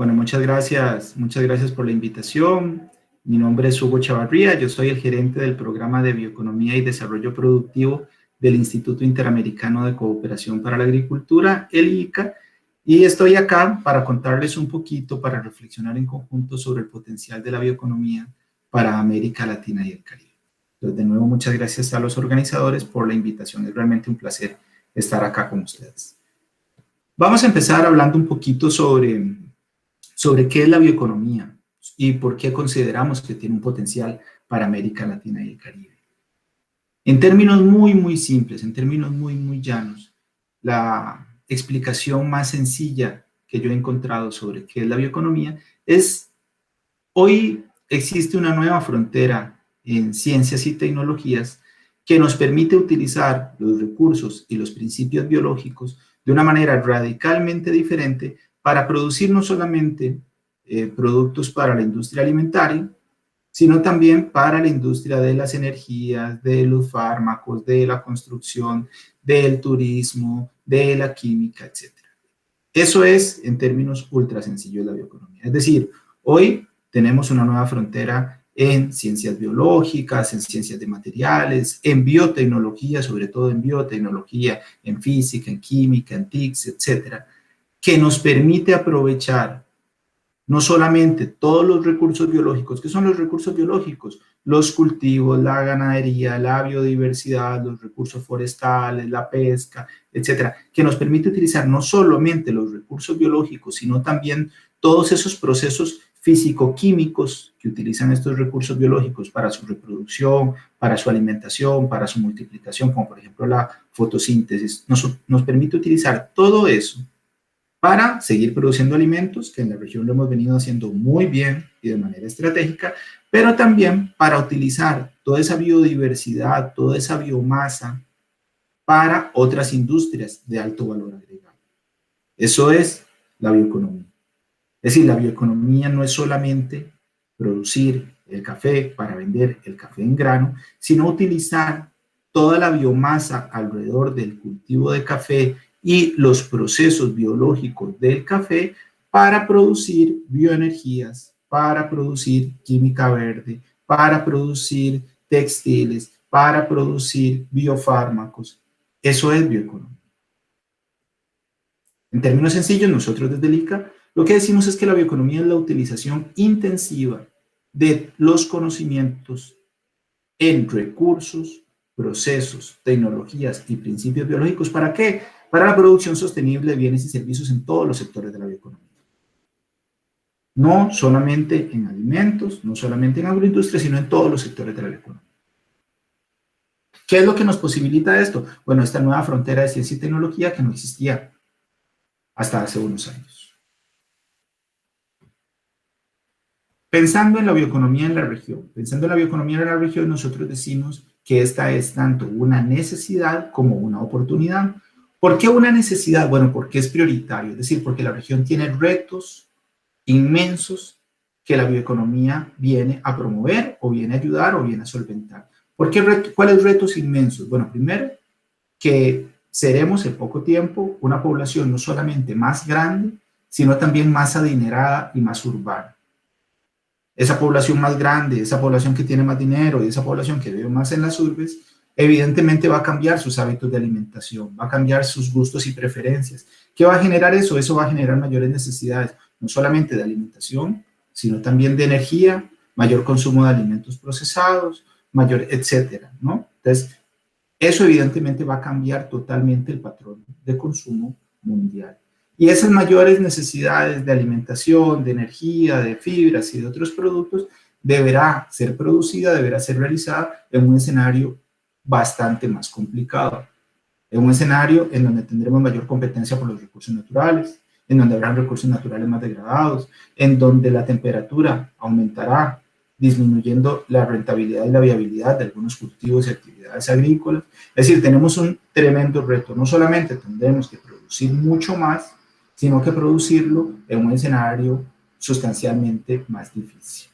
Bueno, muchas gracias por la invitación. Mi nombre es Hugo Chavarría, yo soy el gerente del programa de Bioeconomía y Desarrollo Productivo del Instituto Interamericano de Cooperación para la Agricultura, el IICA, y estoy acá para contarles un poquito, para reflexionar en conjunto sobre el potencial de la bioeconomía para América Latina y el Caribe. Entonces, de nuevo, muchas gracias a los organizadores por la invitación, es realmente un placer estar acá con ustedes. Vamos a empezar hablando un poquito sobre qué es la bioeconomía y por qué consideramos que tiene un potencial para América Latina y el Caribe. En términos muy simples, en términos muy llanos, la explicación más sencilla que yo he encontrado sobre qué es la bioeconomía es: hoy existe una nueva frontera en ciencias y tecnologías que nos permite utilizar los recursos y los principios biológicos de una manera radicalmente diferente para producir no solamente productos para la industria alimentaria, sino también para la industria de las energías, de los fármacos, de la construcción, del turismo, de la química, etc. Eso es, en términos ultra sencillos, la bioeconomía. Es decir, hoy tenemos una nueva frontera en ciencias biológicas, en ciencias de materiales, en biotecnología, sobre todo en biotecnología, en física, en química, en TICS, etcétera, que nos permite aprovechar no solamente todos los recursos biológicos. ¿Qué son los recursos biológicos? Los cultivos, la ganadería, la biodiversidad, los recursos forestales, la pesca, etcétera, que nos permite utilizar no solamente los recursos biológicos, sino también todos esos procesos físico-químicos que utilizan estos recursos biológicos para su reproducción, para su alimentación, para su multiplicación, como por ejemplo la fotosíntesis. Nos permite utilizar todo eso para seguir produciendo alimentos, que en la región lo hemos venido haciendo muy bien y de manera estratégica, pero también para utilizar toda esa biodiversidad, toda esa biomasa para otras industrias de alto valor agregado. Eso es la bioeconomía. Es decir, la bioeconomía no es solamente producir el café para vender el café en grano, sino utilizar toda la biomasa alrededor del cultivo de café y los procesos biológicos del café para producir bioenergías, para producir química verde, para producir textiles, para producir biofármacos. Eso es bioeconomía. En términos sencillos, nosotros desde el ICA lo que decimos es que la bioeconomía es la utilización intensiva de los conocimientos en recursos, procesos, tecnologías y principios biológicos. ¿Para qué? Para la producción sostenible de bienes y servicios en todos los sectores de la bioeconomía. No solamente en alimentos, no solamente en agroindustria, sino en todos los sectores de la bioeconomía. ¿Qué es lo que nos posibilita esto? Bueno, esta nueva frontera de ciencia y tecnología que no existía hasta hace unos años. Pensando en la bioeconomía en la región, nosotros decimos que esta es tanto una necesidad como una oportunidad. ¿Por qué una necesidad? Bueno, porque es prioritario, es decir, porque la región tiene retos inmensos que la bioeconomía viene a promover o viene a ayudar o viene a solventar. ¿Cuáles retos inmensos? Bueno, primero, que seremos en poco tiempo una población no solamente más grande, sino también más adinerada y más urbana. Esa población más grande, esa población que tiene más dinero y esa población que vive más en las urbes, evidentemente va a cambiar sus hábitos de alimentación, va a cambiar sus gustos y preferencias. ¿Qué va a generar eso? Eso va a generar mayores necesidades, no solamente de alimentación, sino también de energía, mayor consumo de alimentos procesados, mayor, etcétera, ¿no? Entonces, eso evidentemente va a cambiar totalmente el patrón de consumo mundial. Y esas mayores necesidades de alimentación, de energía, de fibras y de otros productos deberá ser producida, deberá ser realizada en un escenario bastante más complicado. En un escenario en donde tendremos mayor competencia por los recursos naturales, en donde habrán recursos naturales más degradados, en donde la temperatura aumentará, disminuyendo la rentabilidad y la viabilidad de algunos cultivos y actividades agrícolas. Es decir, tenemos un tremendo reto. No solamente tendremos que producir mucho más, sino que producirlo en un escenario sustancialmente más difícil.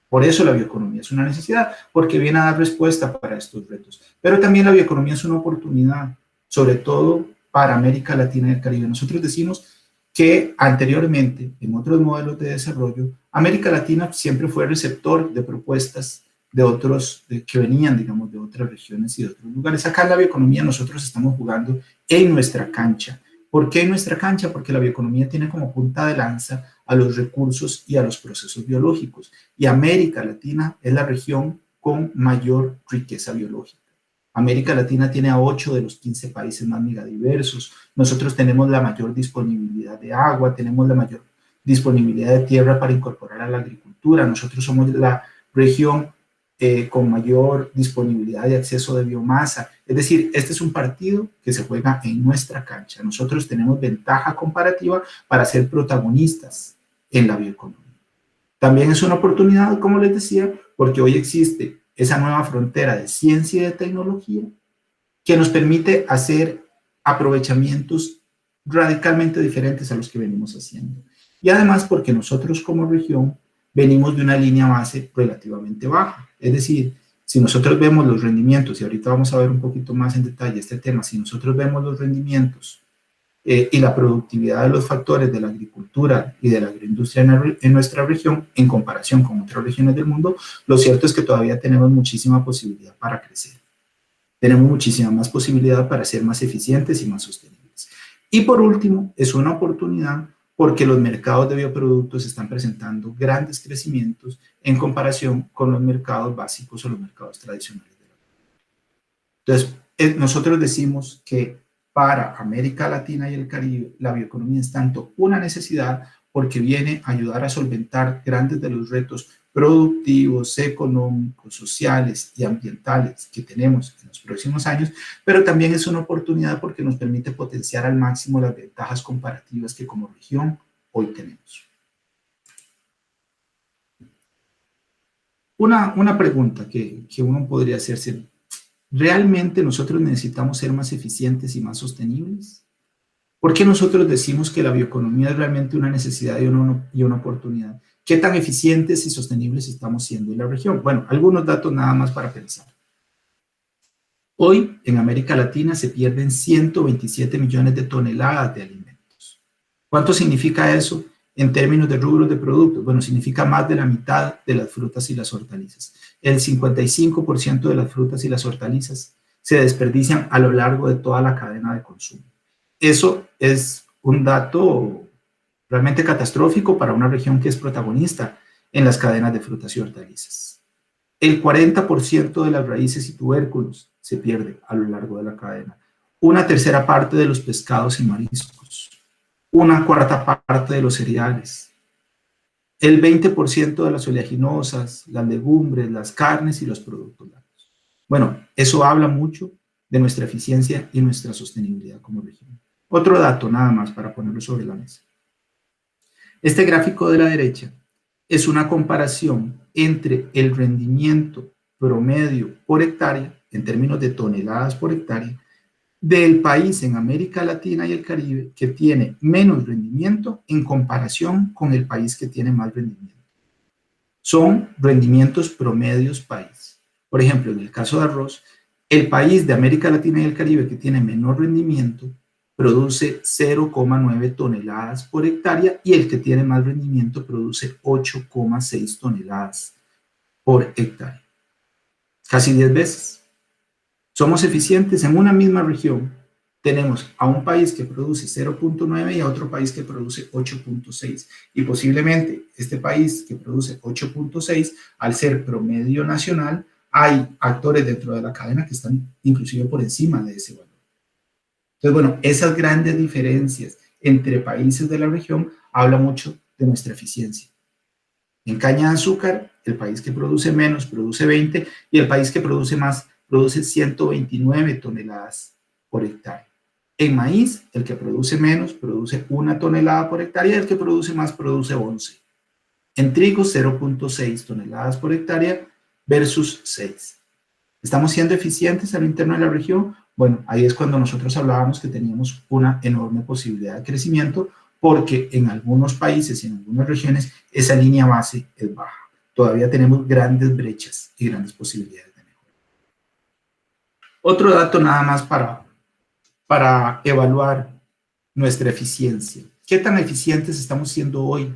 Por eso la bioeconomía es una necesidad, porque viene a dar respuesta para estos retos. Pero también la bioeconomía es una oportunidad, sobre todo para América Latina y el Caribe. Nosotros decimos que anteriormente, en otros modelos de desarrollo, América Latina siempre fue receptor de propuestas de otros, que venían, digamos, de otras regiones y de otros lugares. Acá en la bioeconomía nosotros estamos jugando en nuestra cancha. ¿Por qué en nuestra cancha? Porque la bioeconomía tiene como punta de lanza a los recursos y a los procesos biológicos. Y América Latina es la región con mayor riqueza biológica. América Latina tiene a 8 de los 15 países más megadiversos. Nosotros tenemos la mayor disponibilidad de agua, tenemos la mayor disponibilidad de tierra para incorporar a la agricultura. Nosotros somos la región con mayor disponibilidad de acceso de biomasa. Es decir, este es un partido que se juega en nuestra cancha. Nosotros tenemos ventaja comparativa para ser protagonistas en la bioeconomía. También es una oportunidad, como les decía, porque hoy existe esa nueva frontera de ciencia y de tecnología que nos permite hacer aprovechamientos radicalmente diferentes a los que venimos haciendo. Y además porque nosotros como región venimos de una línea base relativamente baja. Es decir, si nosotros vemos los rendimientos, y ahorita vamos a ver un poquito más en detalle este tema, si nosotros vemos los rendimientos y la productividad de los factores de la agricultura y de la agroindustria en nuestra región, en comparación con otras regiones del mundo, lo cierto es que todavía tenemos muchísima posibilidad para crecer. Tenemos muchísima más posibilidad para ser más eficientes y más sostenibles. Y por último, es una oportunidad porque los mercados de bioproductos están presentando grandes crecimientos en comparación con los mercados básicos o los mercados tradicionales. Entonces, nosotros decimos que para América Latina y el Caribe, la bioeconomía es tanto una necesidad porque viene a ayudar a solventar grandes de los retos productivos, económicos, sociales y ambientales que tenemos en los próximos años, pero también es una oportunidad porque nos permite potenciar al máximo las ventajas comparativas que como región hoy tenemos. Una pregunta que uno podría hacerse: ¿realmente nosotros necesitamos ser más eficientes y más sostenibles? ¿Por qué nosotros decimos que la bioeconomía es realmente una necesidad y una oportunidad? ¿Qué tan eficientes y sostenibles estamos siendo en la región? Bueno, algunos datos nada más para pensar. Hoy en América Latina se pierden 127 millones de toneladas de alimentos. ¿Cuánto significa eso en términos de rubros de productos? Bueno, significa más de la mitad de las frutas y las hortalizas. El 55% de las frutas y las hortalizas se desperdician a lo largo de toda la cadena de consumo. Eso es un dato realmente catastrófico para una región que es protagonista en las cadenas de frutas y hortalizas. El 40% de las raíces y tubérculos se pierde a lo largo de la cadena. Una tercera parte de los pescados y mariscos. Una cuarta parte de los cereales. El 20% de las oleaginosas, las legumbres, las carnes y los productos lácteos. Bueno, eso habla mucho de nuestra eficiencia y nuestra sostenibilidad como región. Otro dato nada más para ponerlo sobre la mesa. Este gráfico de la derecha es una comparación entre el rendimiento promedio por hectárea, en términos de toneladas por hectárea, del país en América Latina y el Caribe que tiene menos rendimiento en comparación con el país que tiene más rendimiento. Son rendimientos promedios país. Por ejemplo, en el caso de arroz, el país de América Latina y el Caribe que tiene menor rendimiento produce 0,9 toneladas por hectárea y el que tiene más rendimiento produce 8,6 toneladas por hectárea. Casi 10 veces. Somos eficientes en una misma región. Tenemos a un país que produce 0,9 y a otro país que produce 8,6. Y posiblemente este país que produce 8,6, al ser promedio nacional, hay actores dentro de la cadena que están inclusive por encima de ese valor. Entonces, bueno, esas grandes diferencias entre países de la región habla mucho de nuestra eficiencia. En caña de azúcar, el país que produce menos produce 20 y el país que produce más produce 129 toneladas por hectárea. En maíz, el que produce menos produce 1 tonelada por hectárea y el que produce más produce 11. En trigo, 0,6 toneladas por hectárea versus 6. ¿Estamos siendo eficientes a lo interno de la región? Bueno, ahí es cuando nosotros hablábamos que teníamos una enorme posibilidad de crecimiento porque en algunos países y en algunas regiones esa línea base es baja. Todavía tenemos grandes brechas y grandes posibilidades de mejora. Otro dato nada más para evaluar nuestra eficiencia. ¿qué tan eficientes estamos siendo hoy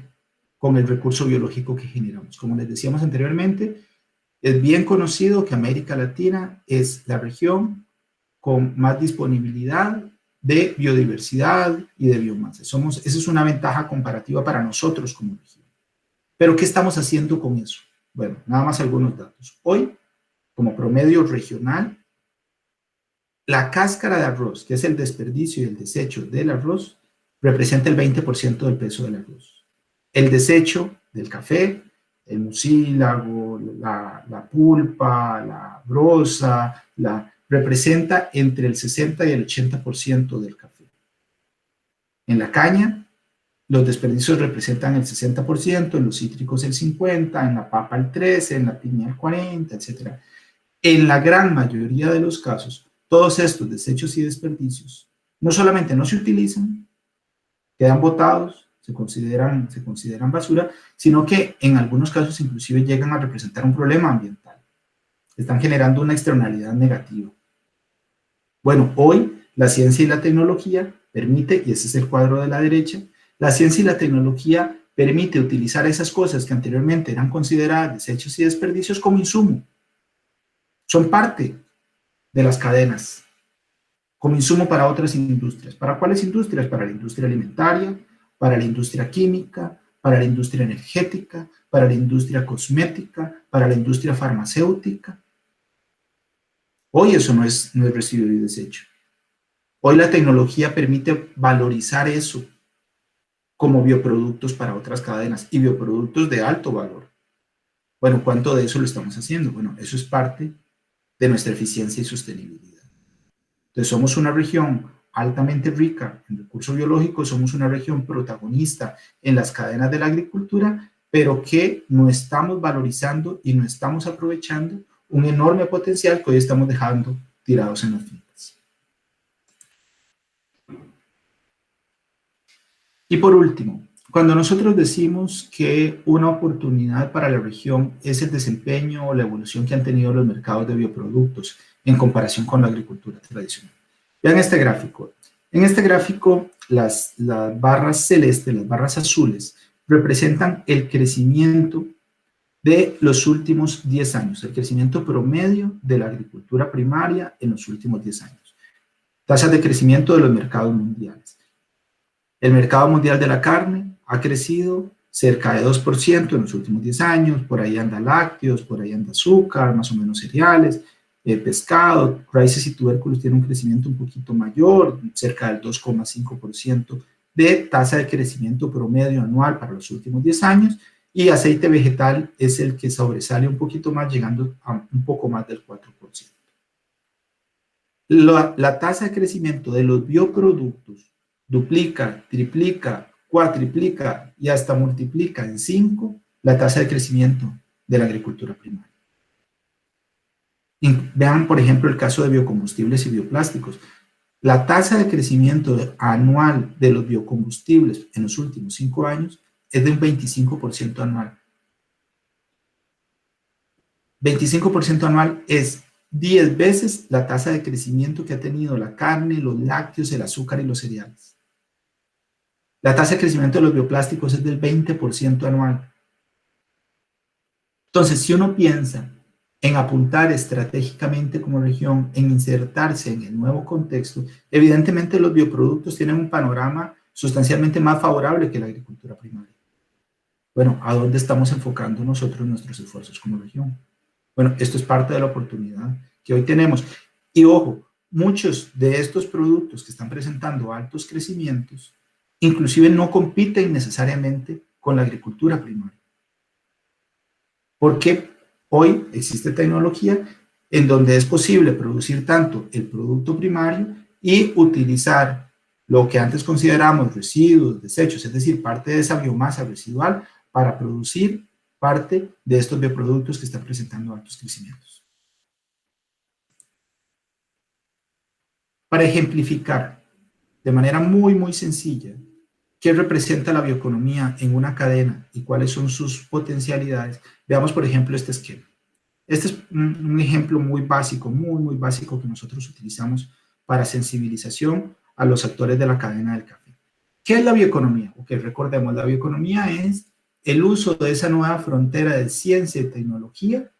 con el recurso biológico que generamos? Como les decíamos anteriormente, es bien conocido que América Latina es la región con más disponibilidad de biodiversidad y de biomasa. Esa es una ventaja comparativa para nosotros como región. Pero, ¿qué estamos haciendo con eso? Bueno, nada más algunos datos. Hoy, como promedio regional, la cáscara de arroz, que es el desperdicio y el desecho del arroz, representa el 20% del peso del arroz. El desecho del café, el mucílago, la pulpa, la brosa, representa entre el 60 y el 80% del café. En la caña, los desperdicios representan el 60%, en los cítricos el 50%, en la papa el 13%, en la piña el 40%, etc. En la gran mayoría de los casos, todos estos desechos y desperdicios no solamente no se utilizan, quedan botados, se consideran basura, sino que en algunos casos inclusive llegan a representar un problema ambiental. Están generando una externalidad negativa. Bueno, hoy la ciencia y la tecnología permite, y ese es el cuadro de la derecha, la ciencia y la tecnología permite utilizar esas cosas que anteriormente eran consideradas desechos y desperdicios como insumo. Son parte de las cadenas, como insumo para otras industrias. ¿Para cuáles industrias? Para la industria alimentaria, para la industria química, para la industria energética, para la industria cosmética, para la industria farmacéutica. Hoy eso no es residuo y desecho. Hoy la tecnología permite valorizar eso como bioproductos para otras cadenas y bioproductos de alto valor. Bueno, ¿cuánto de eso lo estamos haciendo? Bueno, eso es parte de nuestra eficiencia y sostenibilidad. Entonces, somos una región altamente rica en recursos biológicos, somos una región protagonista en las cadenas de la agricultura, pero que no estamos valorizando y no estamos aprovechando un enorme potencial que hoy estamos dejando tirados en las fincas. Y por último, cuando nosotros decimos que una oportunidad para la región es el desempeño o la evolución que han tenido los mercados de bioproductos en comparación con la agricultura tradicional. Vean este gráfico. En este gráfico, las barras celestes, las barras azules, representan el crecimiento de los últimos 10 años, el crecimiento promedio de la agricultura primaria en los últimos 10 años. Tasas de crecimiento de los mercados mundiales. El mercado mundial de la carne ha crecido cerca de 2% en los últimos 10 años, por ahí anda lácteos, por ahí anda azúcar, más o menos cereales, pescado, raíces y tubérculos tienen un crecimiento un poquito mayor, cerca del 2,5% de tasa de crecimiento promedio anual para los últimos 10 años, y aceite vegetal es el que sobresale un poquito más, llegando a un poco más del 4%. La tasa de crecimiento de los bioproductos duplica, triplica, cuatriplica y hasta multiplica en 5 la tasa de crecimiento de la agricultura primaria. Vean, por ejemplo, el caso de biocombustibles y bioplásticos. La tasa de crecimiento anual de los biocombustibles en los últimos 5 años es de un 25% anual. 25% anual es 10 veces la tasa de crecimiento que ha tenido la carne, los lácteos, el azúcar y los cereales. La tasa de crecimiento de los bioplásticos es del 20% anual. Entonces, si uno piensa en apuntar estratégicamente como región, en insertarse en el nuevo contexto, evidentemente los bioproductos tienen un panorama sustancialmente más favorable que la agricultura primaria. Bueno, ¿a dónde estamos enfocando nosotros nuestros esfuerzos como región? Bueno, esto es parte de la oportunidad que hoy tenemos. Y ojo, muchos de estos productos que están presentando altos crecimientos, inclusive no compiten necesariamente con la agricultura primaria. Porque hoy existe tecnología en donde es posible producir tanto el producto primario y utilizar lo que antes consideramos residuos, desechos, es decir, parte de esa biomasa residual para producir parte de estos bioproductos que están presentando altos crecimientos. Para ejemplificar de manera muy, muy sencilla qué representa la bioeconomía en una cadena y cuáles son sus potencialidades, veamos, por ejemplo, este esquema. Este es un ejemplo muy básico, muy, muy básico que nosotros utilizamos para sensibilización a los actores de la cadena del café. ¿Qué es la bioeconomía? Ok, recordemos, la bioeconomía es el uso de esa nueva frontera de ciencia y tecnología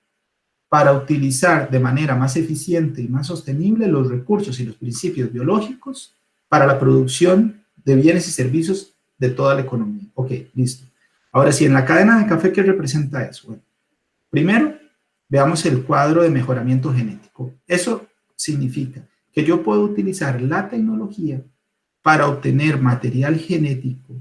para utilizar de manera más eficiente y más sostenible los recursos y los principios biológicos para la producción de bienes y servicios de toda la economía. Ok, listo. Ahora sí, en la cadena de café, ¿qué representa eso? Bueno, primero, veamos el cuadro de mejoramiento genético. Eso significa que yo puedo utilizar la tecnología para obtener material genético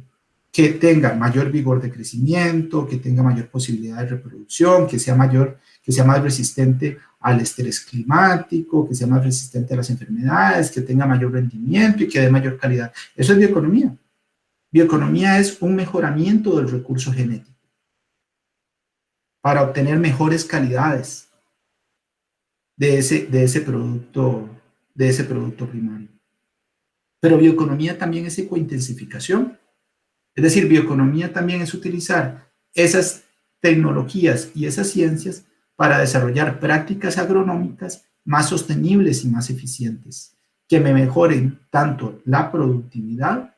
que tenga mayor vigor de crecimiento, que tenga mayor posibilidad de reproducción, que sea más resistente al estrés climático, que sea más resistente a las enfermedades, que tenga mayor rendimiento y que dé mayor calidad. Eso es bioeconomía. Bioeconomía es un mejoramiento del recurso genético para obtener mejores calidades de ese producto primario. Pero bioeconomía también es ecointensificación. Es decir, bioeconomía también es utilizar esas tecnologías y esas ciencias para desarrollar prácticas agronómicas más sostenibles y más eficientes, que me mejoren tanto la productividad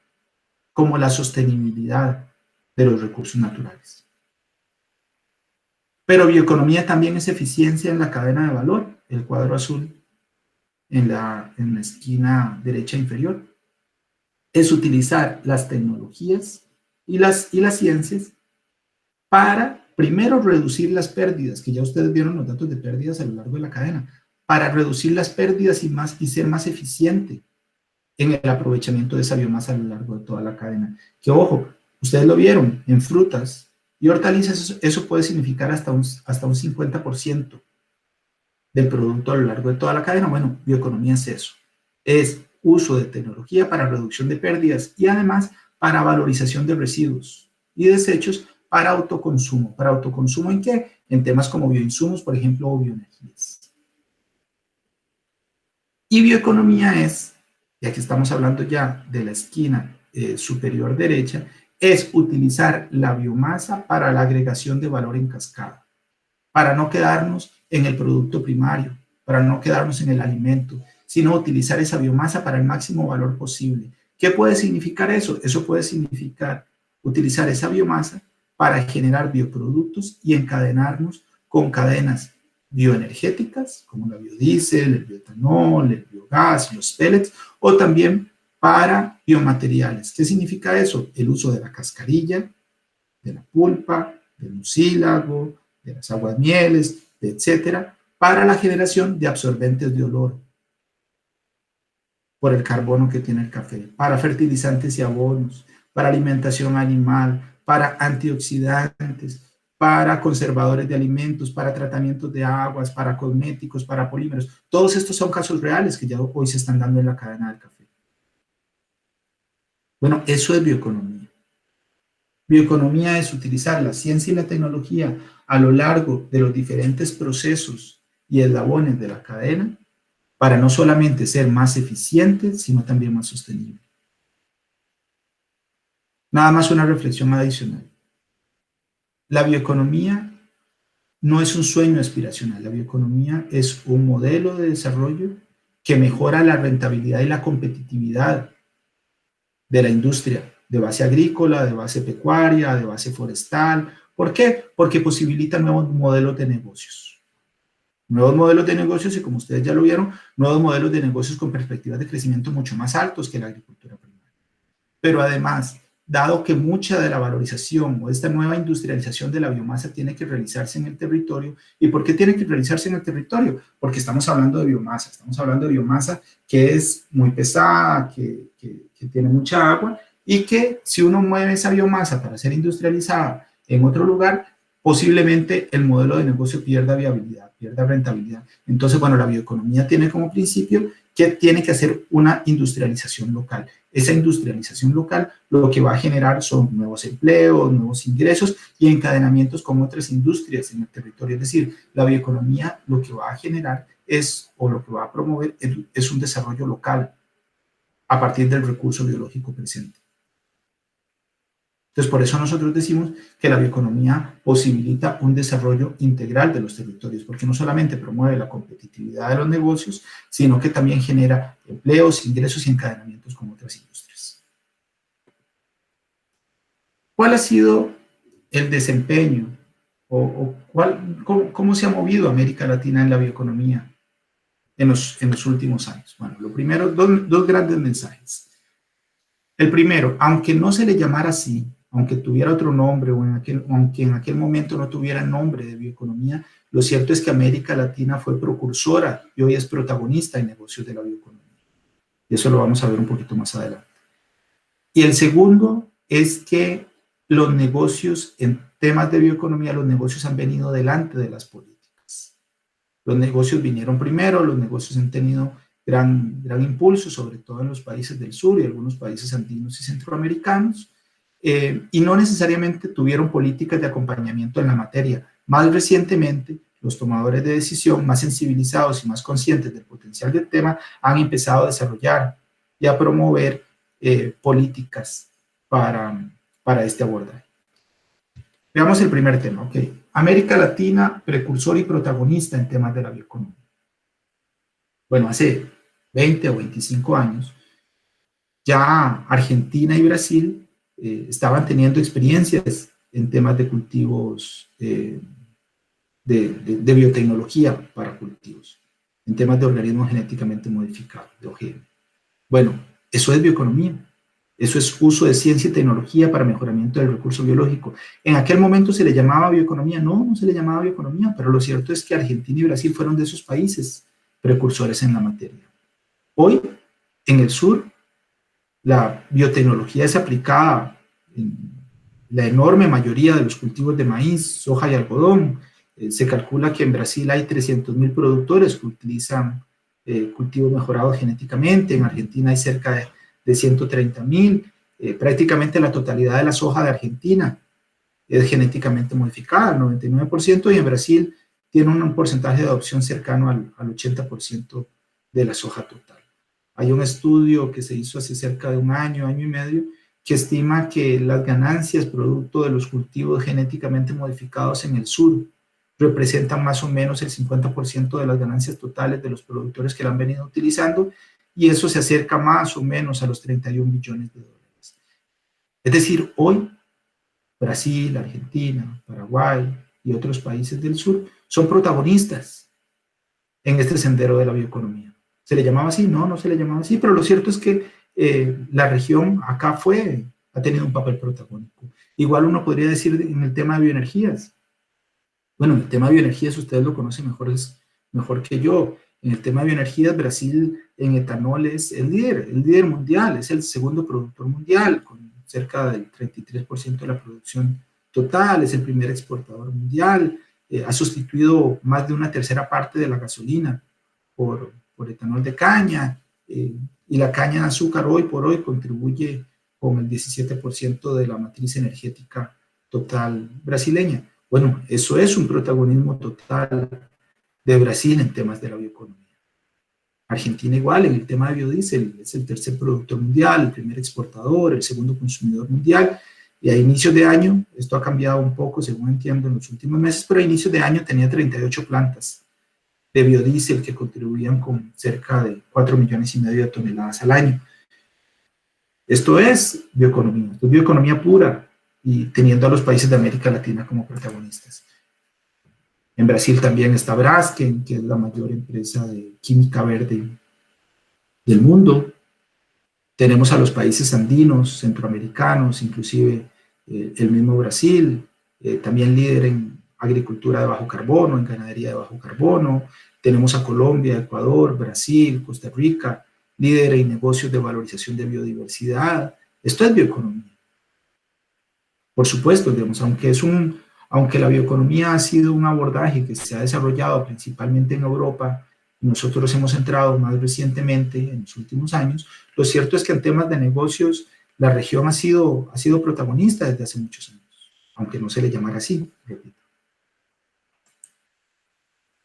como la sostenibilidad de los recursos naturales. Pero bioeconomía también es eficiencia en la cadena de valor, el cuadro azul en la esquina derecha inferior. Es utilizar las tecnologías y las ciencias para, primero, reducir las pérdidas, que ya ustedes vieron los datos de pérdidas a lo largo de la cadena, para reducir las pérdidas y ser más eficiente en el aprovechamiento de esa biomasa a lo largo de toda la cadena. Que ojo, ustedes lo vieron, en frutas y hortalizas eso puede significar hasta un 50% del producto a lo largo de toda la cadena. Bueno, bioeconomía es eso, es uso de tecnología para reducción de pérdidas y además para valorización de residuos y desechos para autoconsumo. ¿Para autoconsumo en qué? En temas como bioinsumos, por ejemplo, o bioenergías. Y bioeconomía es, ya que estamos hablando ya de la esquina superior derecha, es utilizar la biomasa para la agregación de valor en cascada, para no quedarnos en el producto primario, para no quedarnos en el alimento, sino utilizar esa biomasa para el máximo valor posible. ¿Qué puede significar eso? Eso puede significar utilizar esa biomasa para generar bioproductos y encadenarnos con cadenas bioenergéticas, como la biodiesel, el bioetanol, el biogás, los pellets, o también para biomateriales. ¿Qué significa eso? El uso de la cascarilla, de la pulpa, del mucílago, de las aguamieles, etcétera, para la generación de absorbentes de olor por el carbono que tiene el café, para fertilizantes y abonos, para alimentación animal, para antioxidantes, para conservadores de alimentos, para tratamientos de aguas, para cosméticos, para polímeros. Todos estos son casos reales que ya hoy se están dando en la cadena del café. Bueno, eso es bioeconomía. Bioeconomía es utilizar la ciencia y la tecnología a lo largo de los diferentes procesos y eslabones de la cadena para no solamente ser más eficiente, sino también más sostenible. Nada más una reflexión adicional. La bioeconomía no es un sueño aspiracional. La bioeconomía es un modelo de desarrollo que mejora la rentabilidad y la competitividad de la industria de base agrícola, de base pecuaria, de base forestal. ¿Por qué? Porque posibilita nuevos modelos de negocios. Nuevos modelos de negocios y, como ustedes ya lo vieron, nuevos modelos de negocios con perspectivas de crecimiento mucho más altos que la agricultura primaria. Pero además, dado que mucha de la valorización o esta nueva industrialización de la biomasa tiene que realizarse en el territorio, ¿y por qué tiene que realizarse en el territorio? Porque estamos hablando de biomasa que es muy pesada, que tiene mucha agua y que si uno mueve esa biomasa para ser industrializada en otro lugar, posiblemente el modelo de negocio pierda viabilidad, pierda rentabilidad. Entonces, bueno, la bioeconomía tiene como principio que tiene que hacer una industrialización local. Esa industrialización local lo que va a generar son nuevos empleos, nuevos ingresos y encadenamientos con otras industrias en el territorio. Es decir, la bioeconomía lo que va a generar o lo que va a promover es un desarrollo local a partir del recurso biológico presente. Entonces, por eso nosotros decimos que la bioeconomía posibilita un desarrollo integral de los territorios, porque no solamente promueve la competitividad de los negocios, sino que también genera empleos, ingresos y encadenamientos con otras industrias. ¿Cuál ha sido el desempeño cómo se ha movido América Latina en la bioeconomía en los últimos años? Bueno, lo primero, dos grandes mensajes. El primero, aunque no se le llamara así, aunque tuviera otro nombre, aunque en aquel momento no tuviera nombre de bioeconomía, lo cierto es que América Latina fue precursora y hoy es protagonista en negocios de la bioeconomía. Y eso lo vamos a ver un poquito más adelante. Y el segundo es que los negocios, en temas de bioeconomía, los negocios han venido delante de las políticas. Los negocios vinieron primero, los negocios han tenido gran impulso, sobre todo en los países del sur y algunos países andinos y centroamericanos, y no necesariamente tuvieron políticas de acompañamiento en la materia. Más recientemente, los tomadores de decisión, más sensibilizados y más conscientes del potencial del tema, han empezado a desarrollar y a promover políticas para este abordaje. Veamos el primer tema, ok. América Latina, precursor y protagonista en temas de la bioeconomía. Bueno, hace 20 o 25 años, ya Argentina y Brasil estaban teniendo experiencias en temas de cultivos, de biotecnología para cultivos, en temas de organismos genéticamente modificados, de OGM. Bueno, eso es bioeconomía. Eso es uso de ciencia y tecnología para mejoramiento del recurso biológico. En aquel momento se le llamaba bioeconomía. No se le llamaba bioeconomía, pero lo cierto es que Argentina y Brasil fueron de esos países precursores en la materia. Hoy, en el sur, la biotecnología es aplicada en la enorme mayoría de los cultivos de maíz, soja y algodón. Se calcula que en Brasil hay 300.000 productores que utilizan cultivos mejorados genéticamente. En Argentina hay cerca de 130.000. Prácticamente la totalidad de la soja de Argentina es genéticamente modificada, el 99%, y en Brasil tiene un porcentaje de adopción cercano al 80% de la soja total. Hay un estudio que se hizo hace cerca de un año y medio, que estima que las ganancias producto de los cultivos genéticamente modificados en el sur representan más o menos el 50% de las ganancias totales de los productores que la han venido utilizando, y eso se acerca más o menos a los 31 billones de dólares. Es decir, hoy Brasil, Argentina, Paraguay y otros países del sur son protagonistas en este sendero de la bioeconomía. ¿Se le llamaba así? No se le llamaba así, pero lo cierto es que la región acá ha tenido un papel protagónico. Igual uno podría decir en el tema de bioenergías. Bueno, en el tema de bioenergías ustedes lo conocen mejor que yo. En el tema de bioenergías, Brasil en etanol es el líder mundial, es el segundo productor mundial, con cerca del 33% de la producción total, es el primer exportador mundial, ha sustituido más de una tercera parte de la gasolina por etanol de caña, y la caña de azúcar hoy por hoy contribuye con el 17% de la matriz energética total brasileña. Bueno, eso es un protagonismo total de Brasil en temas de la bioeconomía. Argentina igual, en el tema de biodiesel, es el tercer productor mundial, el primer exportador, el segundo consumidor mundial, y a inicios de año, esto ha cambiado un poco según entiendo en los últimos meses, pero a inicios de año tenía 38 plantas de biodiesel que contribuían con cerca de 4,5 millones de toneladas al año. Esto es bioeconomía pura, y teniendo a los países de América Latina como protagonistas. En Brasil también está Braskem, que es la mayor empresa de química verde del mundo. Tenemos a los países andinos, centroamericanos, inclusive el mismo Brasil, también líder en agricultura de bajo carbono, en ganadería de bajo carbono. Tenemos a Colombia, Ecuador, Brasil, Costa Rica, líder en negocios de valorización de biodiversidad. Esto es bioeconomía. Por supuesto, digamos, aunque la bioeconomía ha sido un abordaje que se ha desarrollado principalmente en Europa, y nosotros hemos entrado más recientemente en los últimos años, lo cierto es que en temas de negocios la región ha sido protagonista desde hace muchos años, aunque no se le llamara así, repito.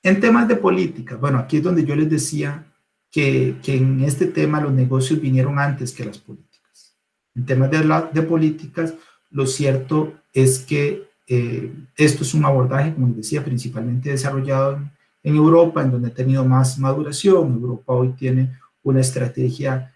En temas de política, bueno, aquí es donde yo les decía que en este tema los negocios vinieron antes que las políticas. En temas de políticas, lo cierto es que esto es un abordaje, como les decía, principalmente desarrollado en Europa, en donde ha tenido más maduración. Europa hoy tiene una estrategia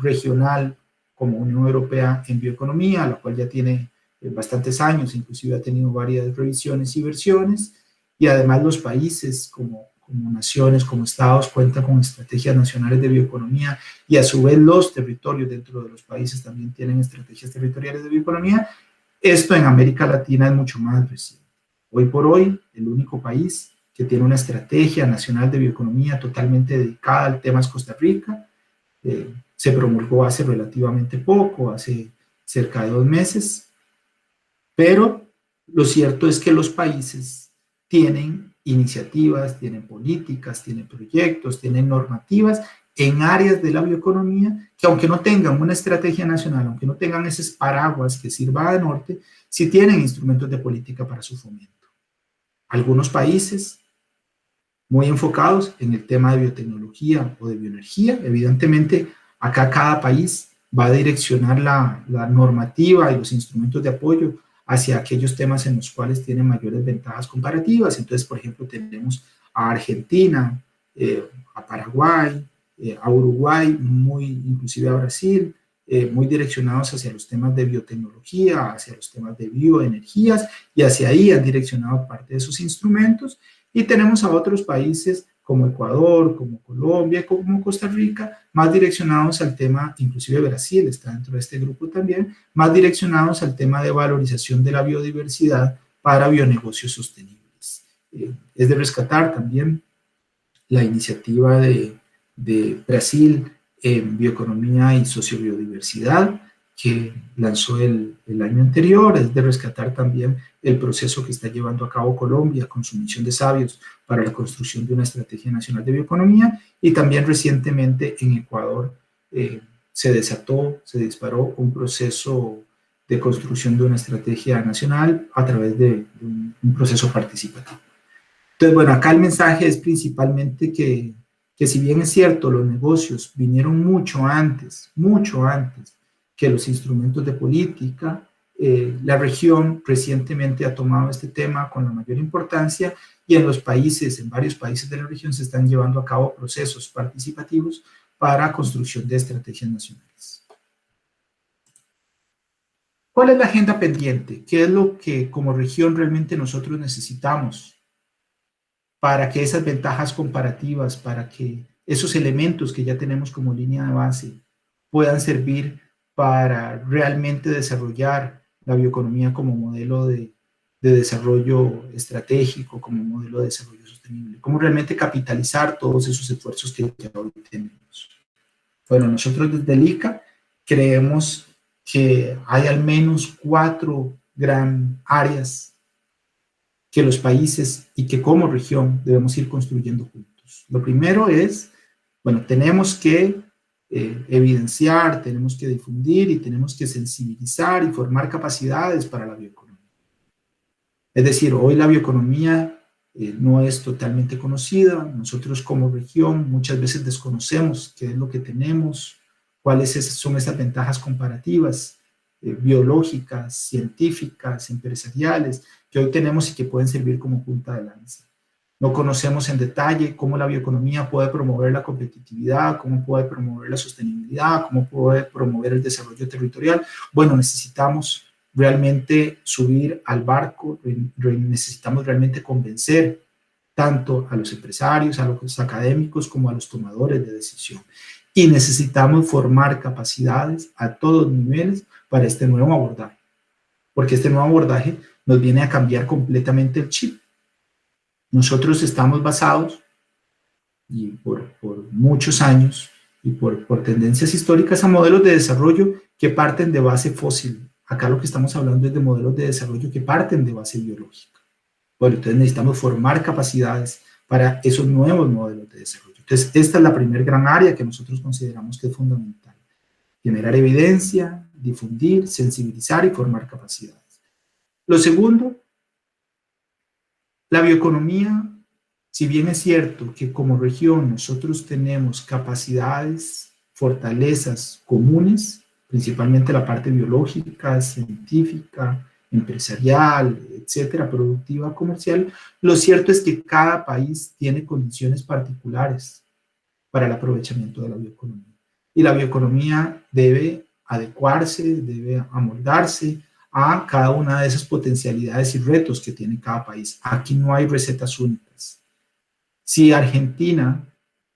regional como Unión Europea en bioeconomía, la cual ya tiene bastantes años, inclusive ha tenido varias revisiones y versiones, y además los países como naciones, como estados, cuentan con estrategias nacionales de bioeconomía, y a su vez los territorios dentro de los países también tienen estrategias territoriales de bioeconomía. Esto en América Latina es mucho más reciente. Hoy por hoy, el único país que tiene una estrategia nacional de bioeconomía totalmente dedicada al tema es Costa Rica. Se promulgó hace relativamente poco, hace cerca de 2 meses, pero lo cierto es que los países tienen iniciativas, tienen políticas, tienen proyectos, tienen normativas en áreas de la bioeconomía que, aunque no tengan una estrategia nacional, aunque no tengan esos paraguas que sirva de norte, sí tienen instrumentos de política para su fomento. Algunos países muy enfocados en el tema de biotecnología o de bioenergía. Evidentemente, acá cada país va a direccionar la normativa y los instrumentos de apoyo hacia aquellos temas en los cuales tienen mayores ventajas comparativas. Entonces, por ejemplo, tenemos a Argentina, a Paraguay, a Uruguay, inclusive a Brasil, muy direccionados hacia los temas de biotecnología, hacia los temas de bioenergías, y hacia ahí han direccionado parte de sus instrumentos. Y tenemos a otros países como Ecuador, como Colombia, como Costa Rica, más direccionados al tema, inclusive Brasil está dentro de este grupo también, más direccionados al tema de valorización de la biodiversidad para bionegocios sostenibles. Es de rescatar también la iniciativa de Brasil en bioeconomía y sociobiodiversidad, que lanzó el año anterior. Es de rescatar también el proceso que está llevando a cabo Colombia con su misión de sabios para la construcción de una estrategia nacional de bioeconomía, y también recientemente en Ecuador se disparó un proceso de construcción de una estrategia nacional a través de un proceso participativo. Entonces, bueno, acá el mensaje es principalmente que si bien es cierto, los negocios vinieron mucho antes que los instrumentos de política, la región recientemente ha tomado este tema con la mayor importancia, y en varios países de la región se están llevando a cabo procesos participativos para construcción de estrategias nacionales. ¿Cuál es la agenda pendiente? ¿Qué es lo que como región realmente nosotros necesitamos para que esas ventajas comparativas, para que esos elementos que ya tenemos como línea de base puedan servir para realmente desarrollar la bioeconomía como modelo de desarrollo estratégico, como modelo de desarrollo sostenible? ¿Cómo realmente capitalizar todos esos esfuerzos que ya hoy tenemos? Bueno, nosotros desde el ICA creemos que hay al menos 4 gran áreas que los países y que como región debemos ir construyendo juntos. Lo primero es, bueno, tenemos que evidenciar, tenemos que difundir y tenemos que sensibilizar y formar capacidades para la bioeconomía. Es decir, hoy la bioeconomía no es totalmente conocida. Nosotros como región muchas veces desconocemos qué es lo que tenemos, cuáles son esas ventajas comparativas, biológicas, científicas, empresariales, que hoy tenemos y que pueden servir como punta de lanza. No conocemos en detalle cómo la bioeconomía puede promover la competitividad, cómo puede promover la sostenibilidad, cómo puede promover el desarrollo territorial. Bueno, necesitamos realmente subir al barco, necesitamos realmente convencer tanto a los empresarios, a los académicos, como a los tomadores de decisión. Y necesitamos formar capacidades a todos niveles para este nuevo abordaje, porque este nuevo abordaje nos viene a cambiar completamente el chip. Nosotros estamos basados, y por muchos años, y por tendencias históricas, a modelos de desarrollo que parten de base fósil. Acá lo que estamos hablando es de modelos de desarrollo que parten de base biológica. Bueno, entonces necesitamos formar capacidades para esos nuevos modelos de desarrollo. Entonces, esta es la primera gran área que nosotros consideramos que es fundamental. Generar evidencia, difundir, sensibilizar y formar capacidades. Lo segundo, la bioeconomía, si bien es cierto que como región nosotros tenemos capacidades, fortalezas comunes, principalmente la parte biológica, científica, empresarial, etcétera, productiva, comercial, lo cierto es que cada país tiene condiciones particulares para el aprovechamiento de la bioeconomía. Y la bioeconomía debe adecuarse, debe amoldarse a cada una de esas potencialidades y retos que tiene cada país. Aquí no hay recetas únicas. Si Argentina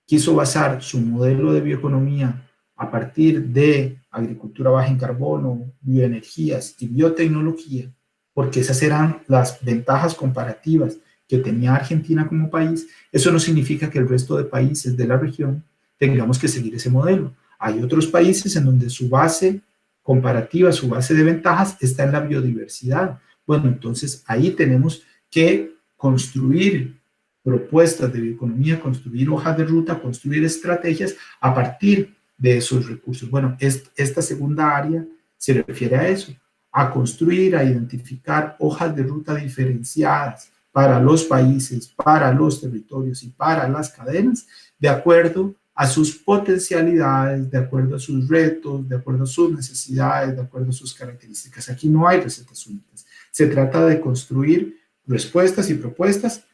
quiso basar su modelo de bioeconomía a partir de agricultura baja en carbono, bioenergías y biotecnología, porque esas eran las ventajas comparativas que tenía Argentina como país, eso no significa que el resto de países de la región tengamos que seguir ese modelo. Hay otros países en donde su base comparativa, su base de ventajas está en la biodiversidad. Bueno, entonces ahí tenemos que construir propuestas de bioeconomía, construir hojas de ruta, construir estrategias a partir de esos recursos. Bueno, esta segunda área se refiere a eso, a construir, a identificar hojas de ruta diferenciadas para los países, para los territorios y para las cadenas, de acuerdo a sus potencialidades, de acuerdo a sus retos, de acuerdo a sus necesidades, de acuerdo a sus características. Aquí no hay recetas únicas. Se trata de construir respuestas y propuestas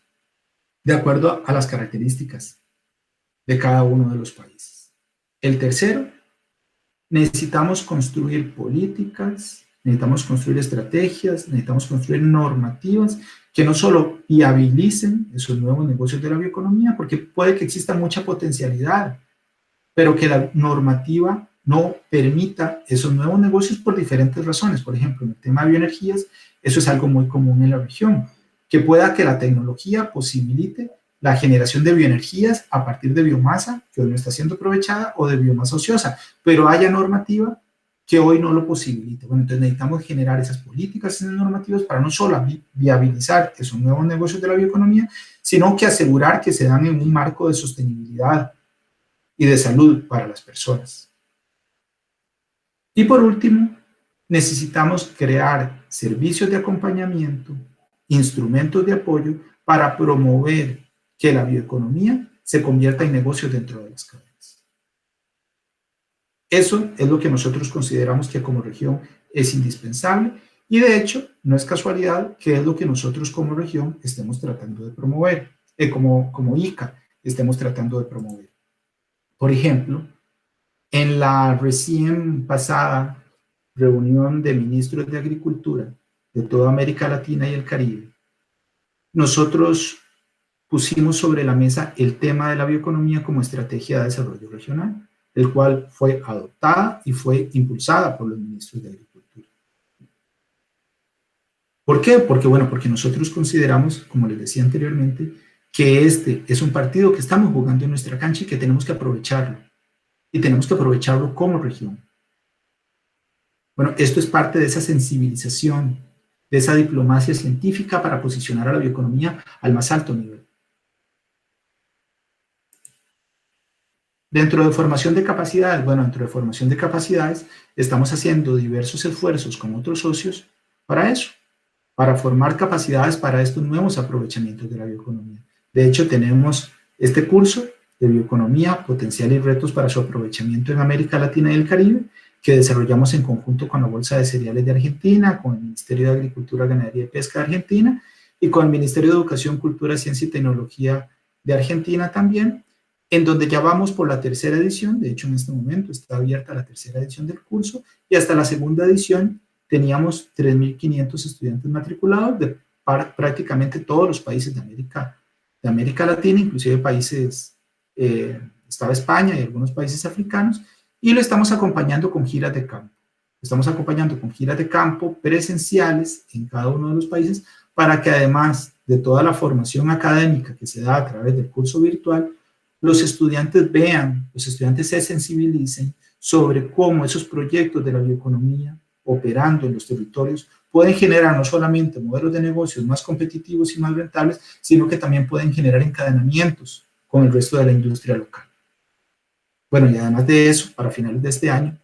de acuerdo a las características de cada uno de los países. El tercero, necesitamos construir políticas, necesitamos construir estrategias, necesitamos construir normativas que no solo viabilicen esos nuevos negocios de la bioeconomía, porque puede que exista mucha potencialidad, pero que la normativa no permita esos nuevos negocios por diferentes razones. Por ejemplo, en el tema de bioenergías, eso es algo muy común en la región, que pueda que la tecnología posibilite la generación de bioenergías a partir de biomasa que hoy no está siendo aprovechada o de biomasa ociosa, pero haya normativa que hoy no lo posibilite. Bueno, entonces necesitamos generar esas políticas, esas normativas para no solo viabilizar esos nuevos negocios de la bioeconomía, sino que asegurar que se dan en un marco de sostenibilidad y de salud para las personas. Y por último, necesitamos crear servicios de acompañamiento, instrumentos de apoyo para promover que la bioeconomía se convierta en negocios dentro de las cadenas. Eso es lo que nosotros consideramos que como región es indispensable y de hecho no es casualidad que es lo que nosotros como región estemos tratando de promover, como ICA estemos tratando de promover. Por ejemplo, en la recién pasada reunión de ministros de Agricultura de toda América Latina y el Caribe, nosotros pusimos sobre la mesa el tema de la bioeconomía como estrategia de desarrollo regional, el cual fue adoptada y fue impulsada por los ministros de Agricultura. ¿Por qué? Porque nosotros consideramos, como les decía anteriormente, que este es un partido que estamos jugando en nuestra cancha y que tenemos que aprovecharlo. Y tenemos que aprovecharlo como región. Bueno, esto es parte de esa sensibilización, de esa diplomacia científica para posicionar a la bioeconomía al más alto nivel. Dentro de formación de capacidades, dentro de formación de capacidades estamos haciendo diversos esfuerzos con otros socios para eso, para formar capacidades para estos nuevos aprovechamientos de la bioeconomía. De hecho, tenemos este curso de bioeconomía, potencial y retos para su aprovechamiento en América Latina y el Caribe, que desarrollamos en conjunto con la Bolsa de Cereales de Argentina, con el Ministerio de Agricultura, Ganadería y Pesca de Argentina y con el Ministerio de Educación, Cultura, Ciencia y Tecnología de Argentina también, en donde ya vamos por la tercera edición. De hecho, en este momento está abierta la tercera edición del curso y hasta la segunda edición teníamos 3.500 estudiantes matriculados de prácticamente todos los países de América Latina, inclusive países, estaba España y algunos países africanos, y lo estamos acompañando con giras de campo. Estamos acompañando con giras de campo presenciales en cada uno de los países para que además de toda la formación académica que se da a través del curso virtual, los estudiantes vean, los estudiantes se sensibilicen sobre cómo esos proyectos de la bioeconomía operando en los territorios pueden generar no solamente modelos de negocios más competitivos y más rentables, sino que también pueden generar encadenamientos con el resto de la industria local. Bueno, y además de eso, para finales de este año,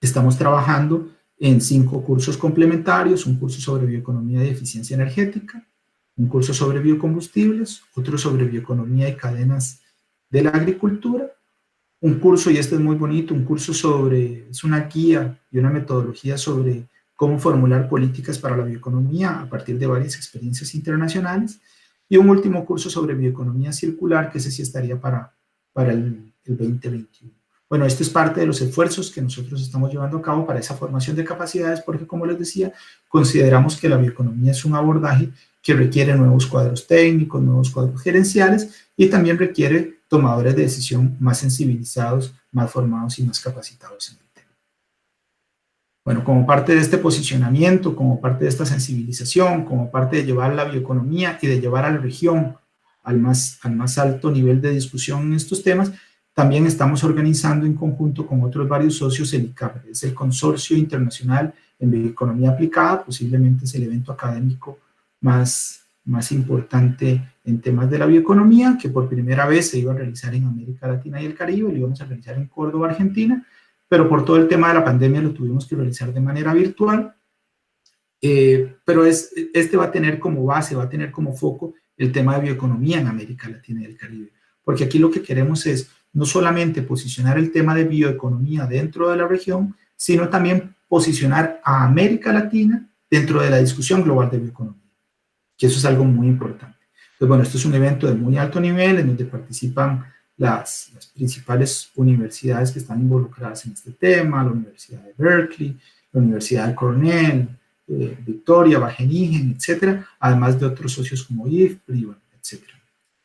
estamos trabajando en 5 cursos complementarios, un curso sobre bioeconomía y eficiencia energética, un curso sobre biocombustibles, otro sobre bioeconomía y cadenas de la agricultura, un curso, y este es muy bonito, un curso es una guía y una metodología sobre cómo formular políticas para la bioeconomía a partir de varias experiencias internacionales, y un último curso sobre bioeconomía circular, que ese sí estaría para el 2021. Bueno, esto es parte de los esfuerzos que nosotros estamos llevando a cabo para esa formación de capacidades, porque como les decía, consideramos que la bioeconomía es un abordaje que requiere nuevos cuadros técnicos, nuevos cuadros gerenciales y también requiere tomadores de decisión más sensibilizados, más formados y más capacitados en el tema. Bueno, como parte de este posicionamiento, como parte de esta sensibilización, como parte de llevar la bioeconomía y de llevar a la región al más alto nivel de discusión en estos temas, también estamos organizando en conjunto con otros varios socios el ICAP, es el Consorcio Internacional en Bioeconomía Aplicada, posiblemente es el evento académico más importante en temas de la bioeconomía, que por primera vez se iba a realizar en América Latina y el Caribe, lo íbamos a realizar en Córdoba, Argentina, pero por todo el tema de la pandemia lo tuvimos que realizar de manera virtual, pero este va a tener como base, va a tener como foco el tema de bioeconomía en América Latina y el Caribe, porque aquí lo que queremos es no solamente posicionar el tema de bioeconomía dentro de la región, sino también posicionar a América Latina dentro de la discusión global de bioeconomía, que eso es algo muy importante. Entonces, bueno, esto es un evento de muy alto nivel en donde participan las principales universidades que están involucradas en este tema, la Universidad de Berkeley, la Universidad de Cornell, Victoria, Wageningen, etcétera, además de otros socios como IFPRI, etcétera.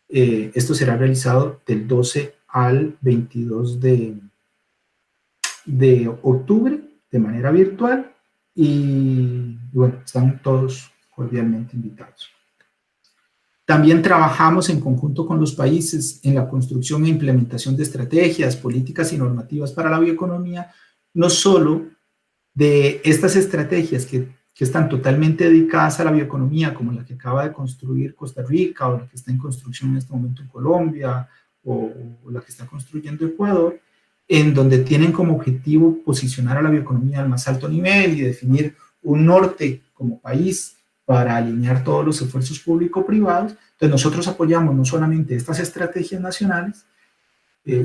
Esto será realizado del 12 al 22 de octubre de manera virtual y bueno, están todos cordialmente invitados. También trabajamos en conjunto con los países en la construcción e implementación de estrategias, políticas y normativas para la bioeconomía, no solo de estas estrategias que están totalmente dedicadas a la bioeconomía, como la que acaba de construir Costa Rica, o la que está en construcción en este momento en Colombia, o la que está construyendo Ecuador, en donde tienen como objetivo posicionar a la bioeconomía al más alto nivel y definir un norte como país para alinear todos los esfuerzos público-privados. Entonces nosotros apoyamos no solamente estas estrategias nacionales,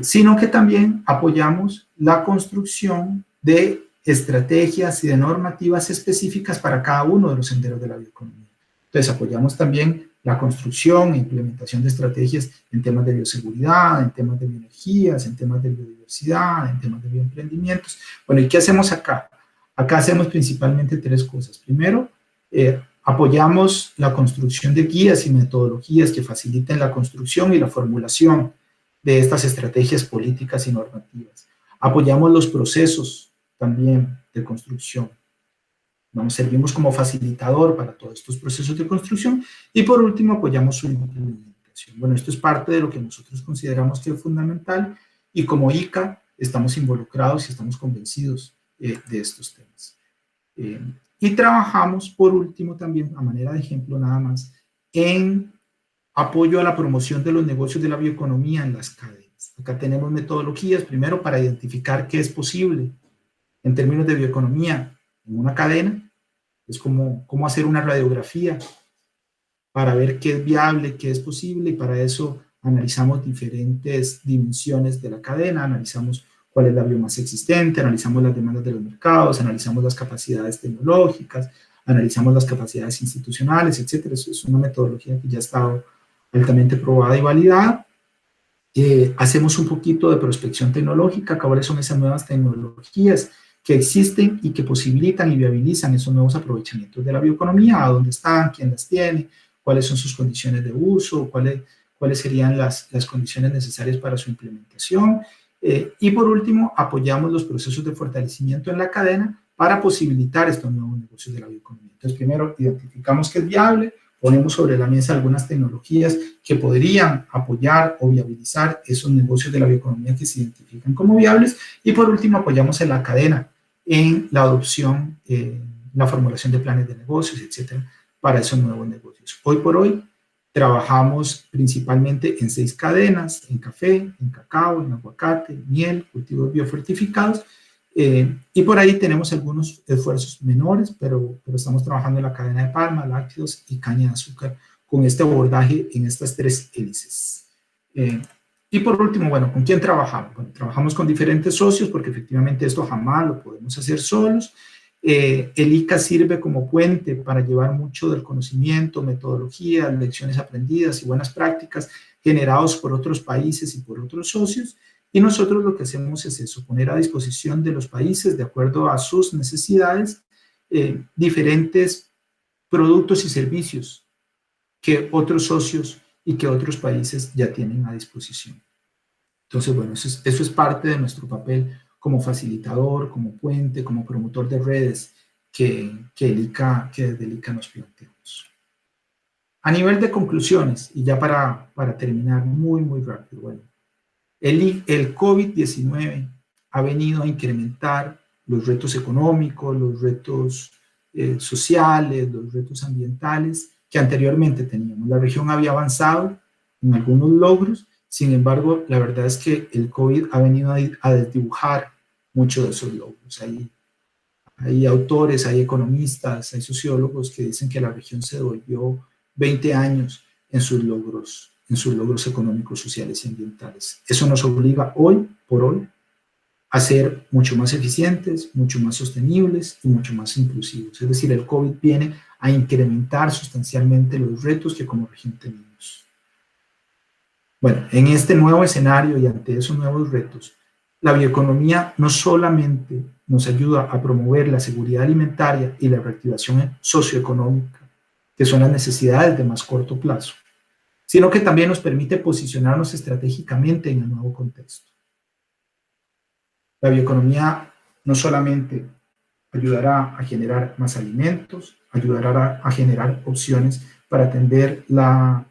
sino que también apoyamos la construcción de estrategias y de normativas específicas para cada uno de los senderos de la bioeconomía. Entonces apoyamos también la construcción e implementación de estrategias en temas de bioseguridad, en temas de bioenergías, en temas de biodiversidad, en temas de bioemprendimientos. Bueno, ¿y qué hacemos acá? Acá hacemos principalmente tres cosas. Primero, apoyamos la construcción de guías y metodologías que faciliten la construcción y la formulación de estas estrategias políticas y normativas. Apoyamos los procesos también de construcción. Nos servimos como facilitador para todos estos procesos de construcción y por último apoyamos su implementación. Bueno, esto es parte de lo que nosotros consideramos que es fundamental y como ICA estamos involucrados y estamos convencidos de estos temas. Y trabajamos por último también, a manera de ejemplo nada más, en apoyo a la promoción de los negocios de la bioeconomía en las cadenas. Acá tenemos metodologías, primero para identificar qué es posible en términos de bioeconomía en una cadena, es como hacer una radiografía para ver qué es viable, qué es posible, y para eso analizamos diferentes dimensiones de la cadena, analizamos cuál es la biomasa existente, analizamos las demandas de los mercados, analizamos las capacidades tecnológicas, analizamos las capacidades institucionales, etcétera. Eso es una metodología que ya ha estado altamente probada y validada. Hacemos un poquito de prospección tecnológica, cuáles son esas nuevas tecnologías que existen y que posibilitan y viabilizan esos nuevos aprovechamientos de la bioeconomía, a dónde están, quién las tiene, cuáles son sus condiciones de uso, cuáles serían las condiciones necesarias para su implementación. Y por último, apoyamos los procesos de fortalecimiento en la cadena para posibilitar estos nuevos negocios de la bioeconomía. Entonces, primero, identificamos que es viable, ponemos sobre la mesa algunas tecnologías que podrían apoyar o viabilizar esos negocios de la bioeconomía que se identifican como viables, y por último, apoyamos en la cadena en la adopción, la formulación de planes de negocios, etcétera, para esos nuevos negocios. Hoy por hoy, trabajamos principalmente en 6 cadenas, en café, en cacao, en aguacate, miel, cultivos biofortificados, y por ahí tenemos algunos esfuerzos menores, pero estamos trabajando en la cadena de palma, lácteos y caña de azúcar con este abordaje en estas 3 hélices. Y por último, bueno, ¿con quién trabajamos? Bueno, trabajamos con diferentes socios porque efectivamente esto jamás lo podemos hacer solos. El ICA sirve como puente para llevar mucho del conocimiento, metodología, lecciones aprendidas y buenas prácticas generados por otros países y por otros socios. Y nosotros lo que hacemos es eso, poner a disposición de los países, de acuerdo a sus necesidades, diferentes productos y servicios que otros socios y que otros países ya tienen a disposición. Entonces, bueno, eso es parte de nuestro papel como facilitador, como puente, como promotor de redes que desde el ICA nos planteamos. A nivel de conclusiones, y ya para terminar muy rápido, bueno, el COVID-19 ha venido a incrementar los retos económicos, los retos sociales, los retos ambientales que anteriormente teníamos. La región había avanzado en algunos logros, sin embargo, la verdad es que el COVID ha venido a desdibujar muchos de esos logros. Hay autores, hay economistas, hay sociólogos que dicen que la región se devolvió 20 años en sus logros económicos, sociales y ambientales. Eso nos obliga hoy por hoy a ser mucho más eficientes, mucho más sostenibles y mucho más inclusivos. Es decir, el COVID viene a incrementar sustancialmente los retos que como región tenemos. Bueno, en este nuevo escenario y ante esos nuevos retos, la bioeconomía no solamente nos ayuda a promover la seguridad alimentaria y la reactivación socioeconómica, que son las necesidades de más corto plazo, sino que también nos permite posicionarnos estratégicamente en el nuevo contexto. La bioeconomía no solamente ayudará a generar más alimentos, ayudará a generar opciones para atender la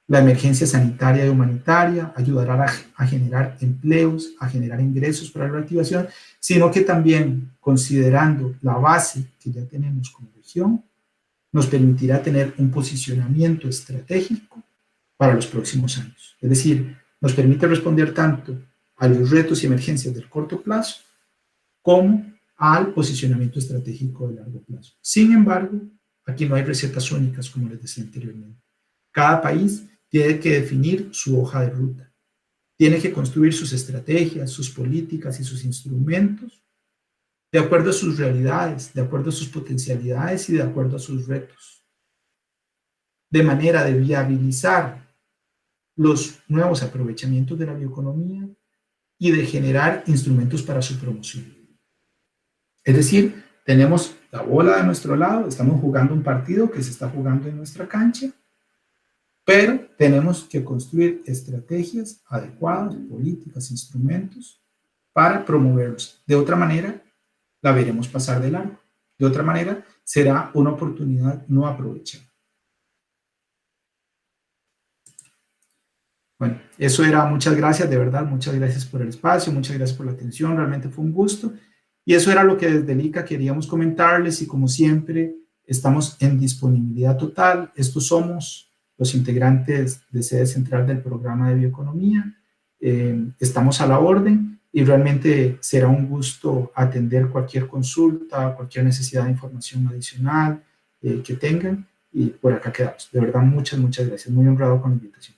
emergencia sanitaria y humanitaria, ayudará a generar empleos, a generar ingresos para la reactivación, sino que también, considerando la base que ya tenemos como región, nos permitirá tener un posicionamiento estratégico para los próximos años. Es decir, nos permite responder tanto a los retos y emergencias del corto plazo como al posicionamiento estratégico de largo plazo. Sin embargo, aquí no hay recetas únicas, como les decía anteriormente. Cada país tiene que definir su hoja de ruta, tiene que construir sus estrategias, sus políticas y sus instrumentos de acuerdo a sus realidades, de acuerdo a sus potencialidades y de acuerdo a sus retos, de manera de viabilizar los nuevos aprovechamientos de la bioeconomía y de generar instrumentos para su promoción. Es decir, tenemos la bola de nuestro lado, estamos jugando un partido que se está jugando en nuestra cancha, pero tenemos que construir estrategias adecuadas, políticas, instrumentos para promoverlos. De otra manera, la veremos pasar de largo. De otra manera, será una oportunidad no aprovechada. Bueno, eso era, muchas gracias, de verdad, muchas gracias por el espacio, muchas gracias por la atención, realmente fue un gusto. Y eso era lo que desde el ICA queríamos comentarles y como siempre, estamos en disponibilidad total. Estos somos los integrantes de sede central del programa de bioeconomía. Estamos a la orden y realmente será un gusto atender cualquier consulta, cualquier necesidad de información adicional que tengan y por acá quedamos. De verdad, muchas gracias. Muy honrado con la invitación.